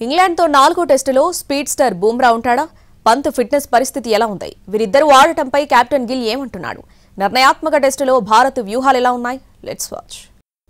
ఇంగ్లాండ్తో 4వ టెస్టులో speed star Bumrah ఉంటాడా? పంత్ ఫిట్నెస్ పరిస్థితి ఎలా ఉంది? వీరిద్దరూ ఆడటంపై కెప్టెన్ గిల్ ఏమంటున్నాడు? నిర్ణయాత్మక టెస్టులో భారత్ వ్యూహాలు ఎలా ఉన్నాయి? Let's watch.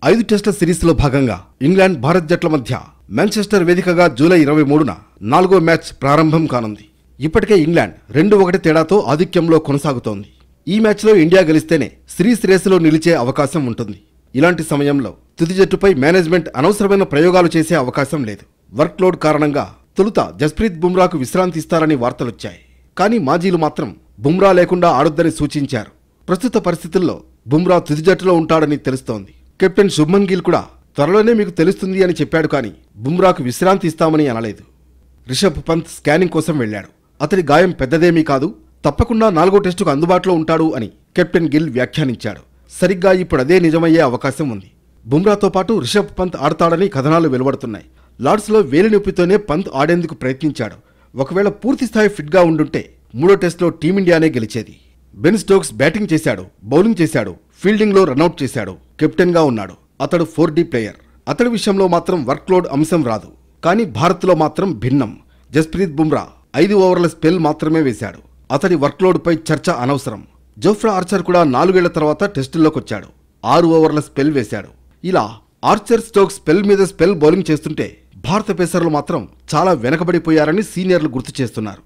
5 టెస్టుల సిరీస్లో భాగంగా ఇంగ్లాండ్ భారత్ జట్ల మధ్య మాంచెస్టర్ వేదికగా జూలై 23న 4వ మ్యాచ్ ప్రారంభం కానుంది. ఇప్పటికే ఇంగ్లాండ్ 2-1 తేడాతో ఆధిక్యంలో కొనసాగుతోంది. ఈ మ్యాచ్లో ఇండియా గెలిస్తేనే సిరీస్ రేసులో నిలిచే అవకాశం ఉంటుంది. ఇలాంటి సమయంలో తుది జట్టుపై మేనేజ్మెంట్ అనవసరమైన ప్రయోగాలు చేసే అవకాశం లేదు. వర్క్లోడ్ కారణంగా తొలుత జస్ప్రీత్ బుమ్రాకు విశ్రాంతి ఇస్తారని వార్తలొచ్చాయి. కానీ మాజీలు మాత్రం బుమ్రా లేకుండా ఆడొద్దని సూచించారు. ప్రస్తుత పరిస్థితుల్లో బుమ్రా తుది జట్టులో ఉంటాడని తెలుస్తోంది. కెప్టెన్ శుభ్మన్ గిల్ కూడా త్వరలోనే మీకు తెలుస్తుంది అని చెప్పాడు. కానీ బుమ్రాకు విశ్రాంతి ఇస్తామని అనలేదు. రిషబ్ పంత్ స్కానింగ్ కోసం వెళ్లాడు. అతడి గాయం పెద్దదేమీ కాదు, తప్పకుండా 4వ టెస్టుకు అందుబాటులో ఉంటాడు అని కెప్టెన్ గిల్ వ్యాఖ్యానించాడు. సరిగ్గా ఇప్పుడు అదే నిజమయ్యే అవకాశం ఉంది. బుమ్రాతో పాటు రిషబ్ పంత్ ఆడతాడని కథనాలు వెలువడుతున్నాయి. లార్డ్స్లో వేలి నొప్పితోనే పంత్ ఆడేందుకు ప్రయత్నించాడు. ఒకవేళ పూర్తిస్థాయి ఫిట్గా ఉండుంటే 3వ టెస్టులో టీమిండియానే గెలిచేది. బెన్ స్టోక్స్ బ్యాటింగ్ చేశాడు, బౌలింగ్ చేశాడు, ఫీల్డింగ్లో రనౌట్ చేశాడు, కెప్టెన్గా ఉన్నాడు. అతడు 4D ప్లేయర్. అతడి విషయంలో మాత్రం వర్క్లోడ్ అంశం రాదు. కానీ భారత్లో మాత్రం భిన్నం. జస్ప్రీత్ బుమ్రా 5 ఓవర్ల స్పెల్ మాత్రమే వేశాడు. అతడి వర్క్లోడ్పై చర్చ అనవసరం. జోఫ్రా ఆర్చర్ కూడా 4 ఏళ్ల తర్వాత టెస్టుల్లోకొచ్చాడు. 6 ఓవర్ల స్పెల్ వేశాడు. ఇలా ఆర్చర్, స్టోక్స్ స్పెల్ మీద స్పెల్ బౌలింగ్ చేస్తుంటే భారత పేసర్లు మాత్రం చాలా వెనకబడిపోయారని సీనియర్లు గుర్తు చేస్తున్నారు.